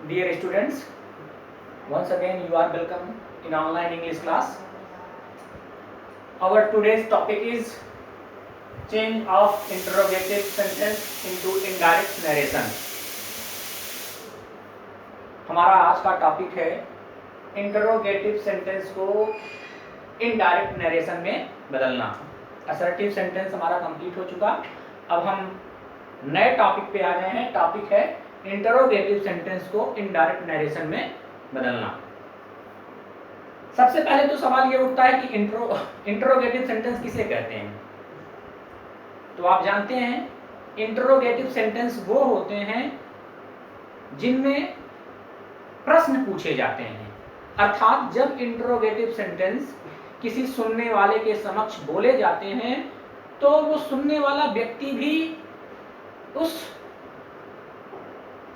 Dear students, once again you are welcome in online English class. Our today's topic is change of interrogative sentence into indirect narration. हमारा आज का topic है interrogative sentence को indirect narration में बदलना। Assertive sentence हमारा complete हो चुका। अब हम नए टॉपिक पे आ गए हैं। टॉपिक है इंटरोगेटिव सेंटेंस को इनडायरेक्ट नरेशन में बदलना। सबसे पहले तो सवाल ये उठता है कि इंटरोगेटिव सेंटेंस किसे कहते हैं। तो आप जानते हैं इंटरोगेटिव सेंटेंस वो होते हैं जिनमें प्रश्न पूछे जाते हैं। अर्थात जब इंटरोगेटिव सेंटेंस किसी सुनने वाले के समक्ष बोले जाते हैं तो वो सुनने वाला व्यक्ति भी उस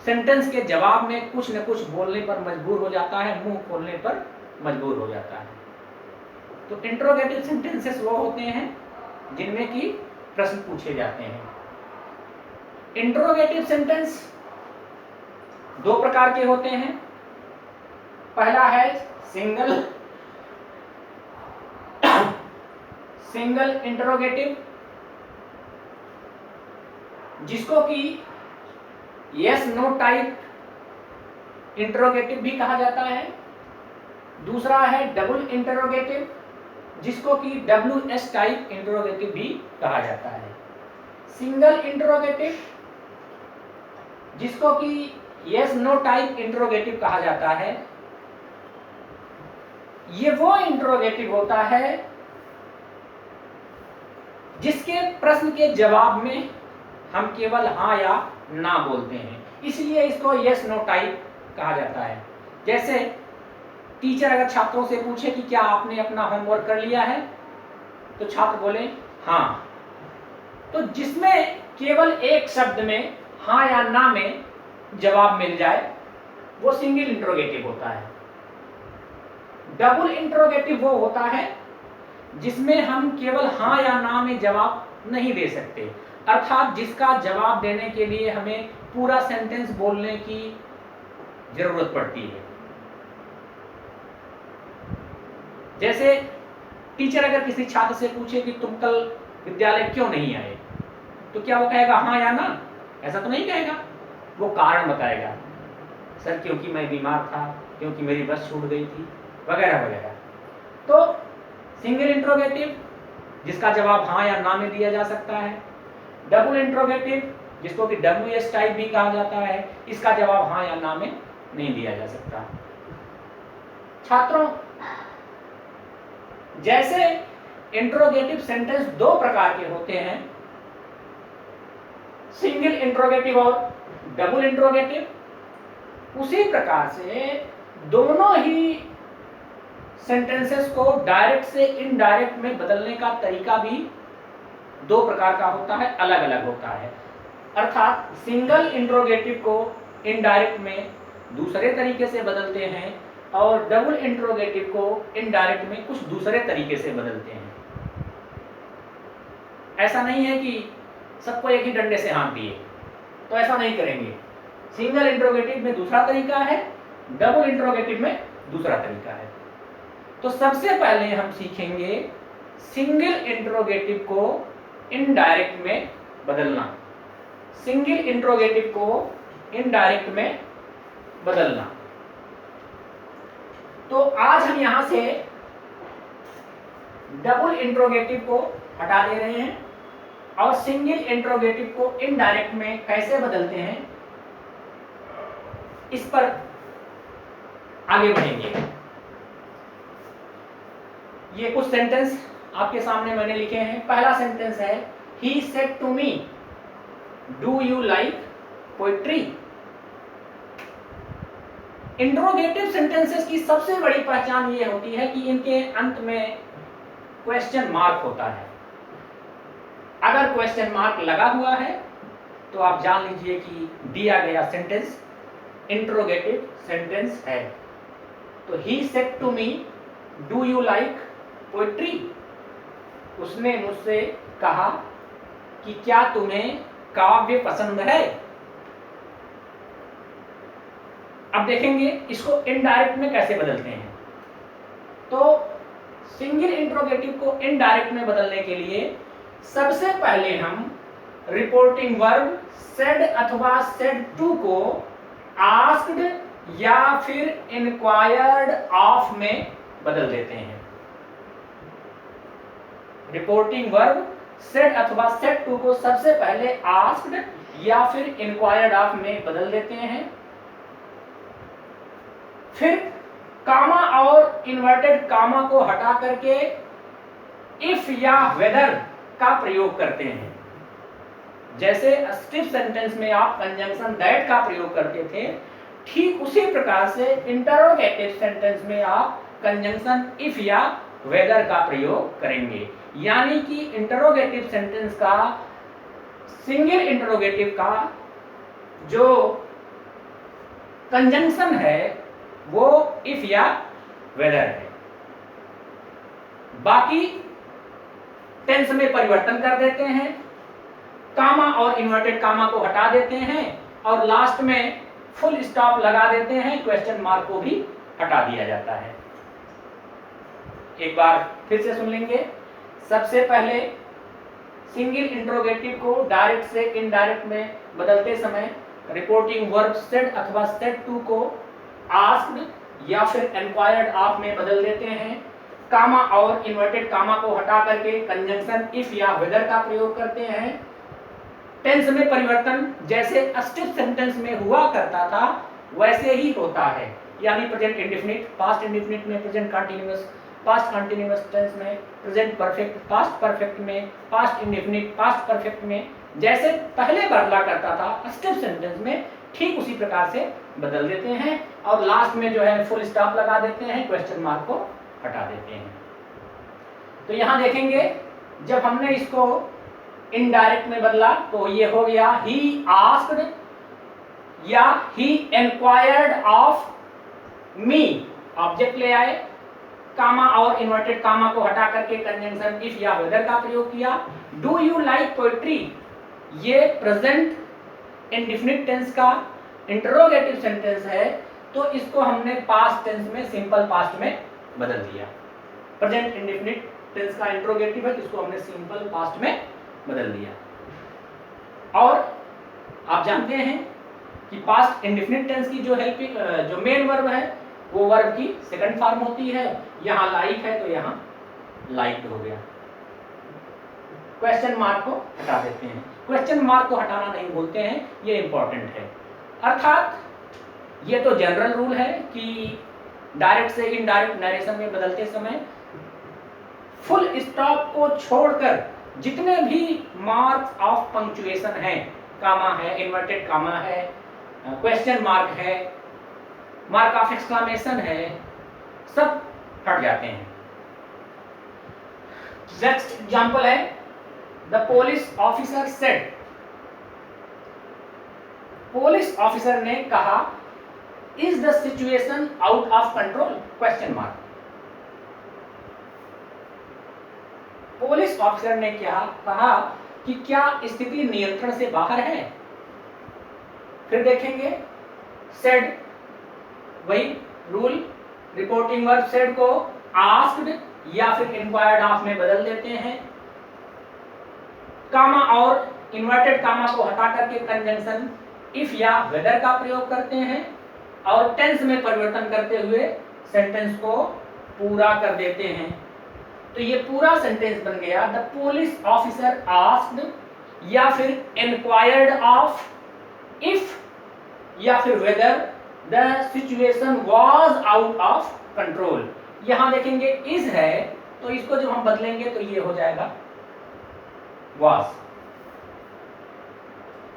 सेंटेंस के जवाब में कुछ न कुछ बोलने पर मजबूर हो जाता है, मुंह खोलने पर मजबूर हो जाता है। तो इंटरोगेटिव सेंटेंसेस वो होते हैं जिनमें कि प्रश्न पूछे जाते हैं। इंटरोगेटिव सेंटेंस दो प्रकार के होते हैं। पहला है सिंगल इंटरोगेटिव, जिसको कि यस नो टाइप इंटरोगेटिव भी कहा जाता है। दूसरा है डबल इंटरोगेटिव, जिसको कि WS टाइप इंटरोगेटिव भी कहा जाता है। सिंगल इंटरोगेटिव, जिसको कि यस नो टाइप इंटरोगेटिव कहा जाता है, ये वो इंटरोगेटिव होता है जिसके प्रश्न के जवाब में हम केवल हाँ या ना बोलते हैं, इसलिए इसको यस नो टाइप कहा जाता है। जैसे टीचर अगर छात्रों से पूछे कि क्या आपने अपना होमवर्क कर लिया है, तो छात्र बोले हाँ, तो जिसमें केवल एक शब्द में हाँ या ना में जवाब मिल जाए वो सिंगल इंटरोगेटिव होता है। डबल इंटरोगेटिव वो होता है जिसमें हम केवल हाँ या ना में जवाब नहीं दे सकते, अर्थात जिसका जवाब देने के लिए हमें पूरा सेंटेंस बोलने की जरूरत पड़ती है। जैसे टीचर अगर किसी छात्र से पूछे कि तुम कल विद्यालय क्यों नहीं आए, तो क्या वो कहेगा हाँ या ना? ऐसा तो नहीं कहेगा, वो कारण बताएगा। सर क्योंकि मैं बीमार था, क्योंकि मेरी बस छूट गई थी, वगैरह वगैरह। तो सिंगल इंटरोगेटिव जिसका जवाब हाँ या ना में दिया जा सकता है। डबल इंटरोगेटिव जिसको कि WS टाइप भी कहा जाता है, इसका जवाब हाँ या ना में नहीं दिया जा सकता। छात्रों, जैसे इंटरोगेटिव सेंटेंस दो प्रकार के होते हैं, सिंगल इंटरोगेटिव और डबल इंटरोगेटिव, उसी प्रकार से दोनों ही सेंटेंसेस को डायरेक्ट से इनडायरेक्ट में बदलने का तरीका भी दो प्रकार का होता है, अलग अलग होता है। अर्थात सिंगल इंटरोगेटिव को इनडायरेक्ट में दूसरे तरीके से बदलते हैं और डबल इंटरोगेटिव को इनडायरेक्ट में कुछ दूसरे तरीके से बदलते हैं। ऐसा नहीं है कि सबको एक ही डंडे से हाथ दिए, तो ऐसा नहीं करेंगे। सिंगल इंटरोगेटिव में दूसरा तरीका है, डबल इंटरोगेटिव में दूसरा तरीका है। तो सबसे पहले हम सीखेंगे सिंगल इंटरोगेटिव को इनडायरेक्ट में बदलना। सिंगल इंटरोगेटिव को इनडायरेक्ट में बदलना। तो आज हम यहां से डबल इंटरोगेटिव को हटा दे रहे हैं और सिंगल इंटरोगेटिव को इनडायरेक्ट में कैसे बदलते हैं, इस पर आगे बढ़ेंगे। ये कुछ सेंटेंस आपके सामने मैंने लिखे हैं। पहला सेंटेंस है He said to me, Do you like poetry? Interrogative sentences की सबसे बड़ी पहचान ये होती है कि इनके अंत में क्वेश्चन मार्क होता है। अगर क्वेश्चन मार्क लगा हुआ है तो आप जान लीजिए कि दिया गया सेंटेंस इंटरोगेटिव सेंटेंस है। तो He said to me, Do you like poetry? उसने मुझसे कहा कि क्या तुम्हें काव्य पसंद है। अब देखेंगे इसको इनडायरेक्ट में कैसे बदलते हैं। तो सिंगल इंट्रोगेटिव को इनडायरेक्ट में बदलने के लिए सबसे पहले हम रिपोर्टिंग वर्ब सेड अथवा सेड टू को आस्क्ड या फिर इंक्वायर्ड ऑफ में बदल देते हैं। रिपोर्टिंग वर्ब सेड अथवा सेड टू को सबसे पहले आस्क्ड या फिर इंक्वायर्ड ऑफ में बदल देते हैं। फिर कामा और इन्वर्टेड कामा को हटा करके इफ या वेदर का प्रयोग करते हैं। जैसे स्ट्रिप सेंटेंस में आप कंजंक्शन दैट का प्रयोग करते थे, ठीक उसी प्रकार से इंटरोगेटिव सेंटेंस में आप कंजंक्शन इफ या वेदर का प्रयोग करेंगे। यानी कि इंटरोगेटिव सेंटेंस का सिंगल इंटरोगेटिव का जो कंजंक्शन है वो इफ या वेदर है। बाकी टेंस में परिवर्तन कर देते हैं, कामा और इन्वर्टेड कामा को हटा देते हैं और लास्ट में फुल स्टॉप लगा देते हैं, क्वेश्चन मार्क को भी हटा दिया जाता है। एक बार फिर से सुन लेंगे। सबसे पहले सिंगल इंट्रोगेटिव को डायरेक्ट से इनडायरेक्ट में बदलते समय रिपोर्टिंग वर्ब सेड अथवा सेड टू को आस्क्ड या फिर इंक्वायर्ड ऑफ में बदल देते हैं। कामा और इन्वर्टेड कामा को हटा करके कंजंक्शन इफ या वेदर का प्रयोग करते हैं। टेंस में परिवर्तन जैसे स्टिफ सेंटेंस में हुआ करता था वैसे ही होता है, यानी प्रेजेंट इंडेफिनिट, पास्ट इंडेफिनिट में present continuous, past continuous tense में प्रेजेंट परफेक्ट, पास्ट परफेक्ट में पास्ट इंडेफिनिट, पास्ट परफेक्ट में जैसे पहले बदला करता था स्टिफ सेंटेंस में, ठीक उसी प्रकार से बदल देते हैं और लास्ट में जो है फुल स्टॉप लगा देते हैं, क्वेश्चन मार्क को हटा देते हैं। तो यहां देखेंगे जब हमने इसको इनडायरेक्ट में बदला तो ये हो गया ही आस्क्ड या ही इंक्वायर्ड ऑफ मी, ऑब्जेक्ट ले आए, कामा और इन्वर्टेड कामा को हटा करके कंजंक्शन इफ या वेदर का प्रयोग किया। डू यू लाइक पोएट्री, ये प्रेजेंट इंडेफिनिट टेंस का इंटरोगेटिव सेंटेंस है तो इसको हमने पास्ट टेंस में सिंपल पास्ट में बदल दिया। प्रेजेंट इंडेफिनिट टेंस का इंटरोगेटिव है, इसको हमने सिंपल पास्ट में बदल दिया। और आप जानते हैं कि पास्ट इंडेफिनिट टेंस की जो हेल्पिंग जो मेन वर्ब है वो वर्ब की सेकंड फॉर्म होती है। यहां लाइक है तो यहां लाइक्ड हो गया। क्वेश्चन मार्क को हटा देते हैं, क्वेश्चन मार्क को हटाना नहीं बोलते हैं, ये इंपॉर्टेंट है। अर्थात ये तो जनरल रूल है कि डायरेक्ट से इनडायरेक्ट नरेशन में बदलते समय फुल स्टॉप को छोड़कर जितने भी मार्क्स ऑफ पंक्चुएशन हैं, कामा है, इन्वर्टेड कामा है, क्वेश्चन मार्क है, मार्क ऑफ एक्सक्लेमेशन है, सब हट जाते हैं। नेक्स्ट एग्जांपल है the police officer said, police officer ने कहा is the situation out of control, question mark. Police officer ने क्या कहा कि क्या स्थिति नियंत्रण से बाहर है। फिर देखेंगे सेड, वही रूल, रिपोर्टिंग वर्ब सेड को आस्क्ड या फिर इंक्वायर्ड ऑफ में बदल देते हैं। कामा और इन्वर्टेड कामा को हटा करके कंजंक्शन इफ या वेदर का प्रयोग करते हैं और टेंस में परिवर्तन करते हुए सेंटेंस को पूरा कर देते हैं। तो ये पूरा सेंटेंस बन गया द पुलिस ऑफिसर आस्क्ड या फिर इंक्वायर्ड ऑफ इफ या फिर whether the situation was out of control. यहां देखेंगे इज है तो इसको जब हम बदलेंगे तो ये हो जाएगा was।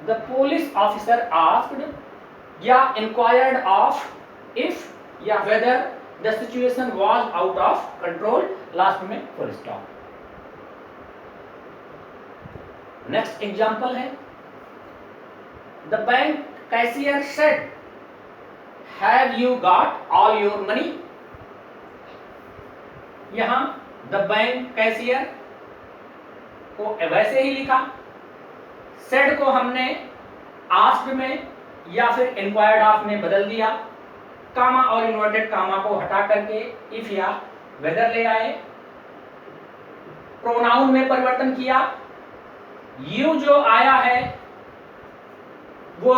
The police officer asked या inquired of if या whether the situation was out of control, last में full stop। नेक्स्ट एग्जांपल है the bank cashier said have you got all your money। यहां the bank cashier को वैसे ही लिखा, said को हमने आस्क्ड में या फिर इंक्वायर्ड ऑफ में बदल दिया। कामा और इन्वर्टेड कामा को हटा करके इफ या वेदर ले आए, प्रोनाउन में परिवर्तन किया, यू जो आया है वो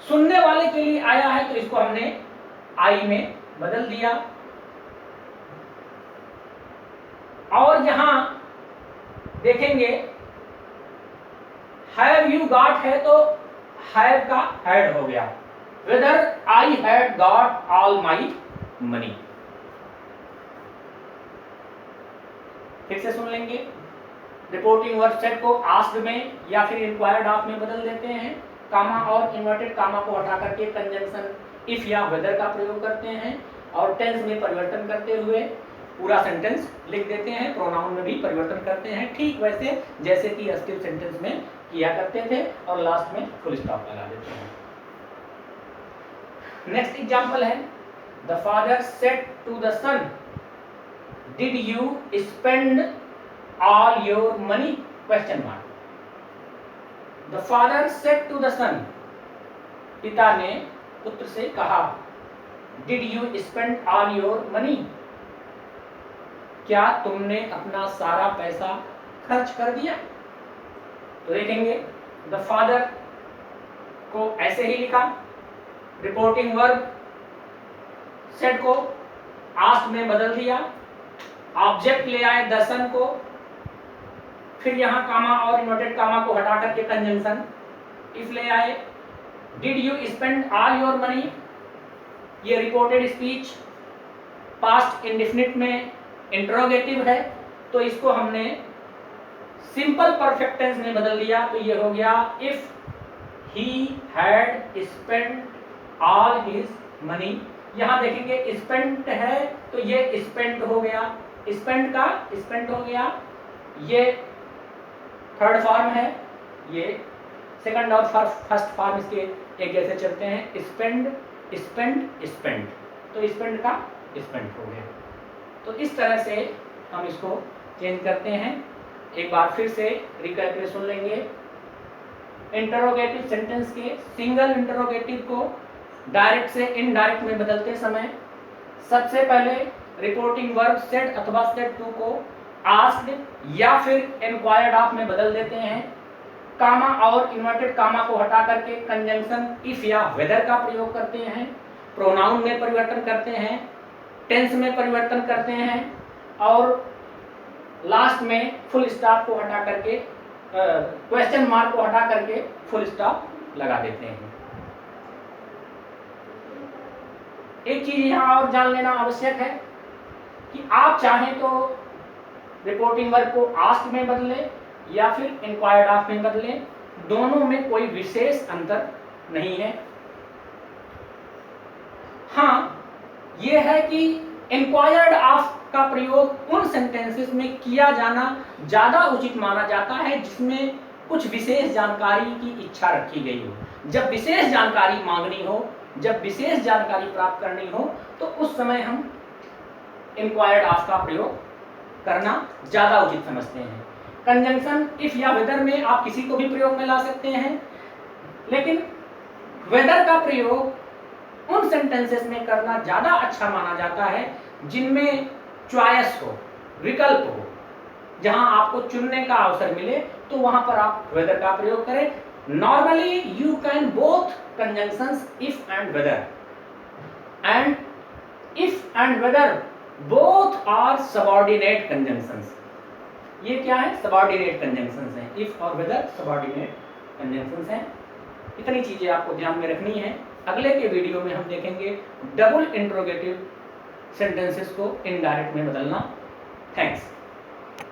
सुनने वाले के लिए आया है तो इसको हमने आई में बदल दिया, और यहां देखेंगे हैव यू गॉट है तो हैव का हैड हो गया, whether I had got all my money. फिर से सुन लेंगे, रिपोर्टिंग वर्ब सेट को आस्क्ड में या फिर इंक्वायर्ड ऑफ में बदल देते हैं, कामा और इन्वर्टेड कामा को हटा करके कंजंक्शन इफ या वेदर का प्रयोग करते हैं, और टेंस में परिवर्तन करते हुए पूरा सेंटेंस लिख देते हैं, प्रोनाउन में भी परिवर्तन करते हैं, ठीक वैसे जैसे कि एक्टिव सेंटेंस में किया करते थे, और लास्ट में फुल स्टॉप लगा देते हैं। नेक्स्ट एग्जांपल है, the father said to the son did you spend all your money question mark. The father said to the son, पिता ने पुत्र से कहा, did you spend all your money, क्या तुमने अपना सारा पैसा खर्च कर दिया। तो देखेंगे द फादर को ऐसे ही लिखा, रिपोर्टिंग वर्ब सेड को आस्क्ड में बदल दिया, ऑब्जेक्ट ले आए द सन को, फिर यहां कामा और इन्वर्टेड कामा को हटा करके कंजंक्शन इफ ले आए, did you spend all your money, ये रिपोर्टेड स्पीच पास्ट इंडेफिनिट में इंटरोगेटिव है तो इसको हमने सिंपल परफेक्ट टेंस में बदल दिया, तो ये हो गया if he had spend all his money. यहां देखेंगे स्पेंट है तो ये स्पेंट हो गया, स्पेंट का स्पेंट हो गया, ये थर्ड फॉर्म है, ये सेकंड और फर्स्ट फॉर्म इसके एक जैसे चलते हैं, स्पेंड स्पेंड स्पेंड, तो स्पेंड का स्पेंड हो गया। तो इस तरह से हम इसको चेंज करते हैं। एक बार फिर से रिकैप सुन लेंगे, इंटरोगेटिव सेंटेंस के सिंगल इंटरोगेटिव को डायरेक्ट से इनडायरेक्ट में बदलते समय सबसे पहले रिपोर्टिंग वर्ब सेड अथवा सेड टू को आस्क्ड या फिर इंक्वायर्ड ऑफ में बदल देते हैं, कामा और इन्वर्टेड कामा को हटा करके कंजंक्शन इफ या वेदर का प्रयोग करते हैं, प्रोनाउन में परिवर्तन करते हैं, टेंस में परिवर्तन करते हैं, और लास्ट में फुल स्टॉप को हटा करके क्वेश्चन मार्क को हटा करके फुल स्टॉप लगा देते हैं। एक चीज यहाँ और जान लेना आवश्यक है कि आप चाहें तो रिपोर्टिंग वर्ब को आस्क्ड में बदलें या फिर इंक्वायर्ड ऑफ में बदलें, दोनों में कोई विशेष अंतर नहीं है। हाँ, यह है कि इंक्वायर्ड ऑफ का प्रयोग उन सेंटेंसेस में किया जाना ज्यादा उचित माना जाता है जिसमें कुछ विशेष जानकारी की इच्छा रखी गई हो। जब विशेष जानकारी मांगनी हो, जब विशेष जानकारी प्राप्त करनी हो, तो उस समय हम इंक्वायर्ड ऑफ का प्रयोग करना ज्यादा उचित समझते हैं। कंजंक्शन इफ या वेदर में आप किसी को भी प्रयोग में ला सकते हैं, लेकिन वेदर का प्रयोग उन सेंटेंसेस में करना ज्यादा अच्छा माना जाता है जिनमें चॉइस हो, विकल्प हो, जहां आपको चुनने का अवसर मिले, तो वहां पर आप वेदर का प्रयोग करें। Normally you can both conjunctions if and whether, and if and whether both are subordinate conjunctions. ये क्या है? सबऑर्डिनेट कंजंक्शंस हैं, इफ और वेदर सबऑर्डिनेट कंजंक्शंस हैं। इतनी चीजें आपको ध्यान में रखनी है। अगले के वीडियो में हम देखेंगे डबल इंट्रोगेटिव सेंटेंसेस को इनडायरेक्ट में बदलना। थैंक्स।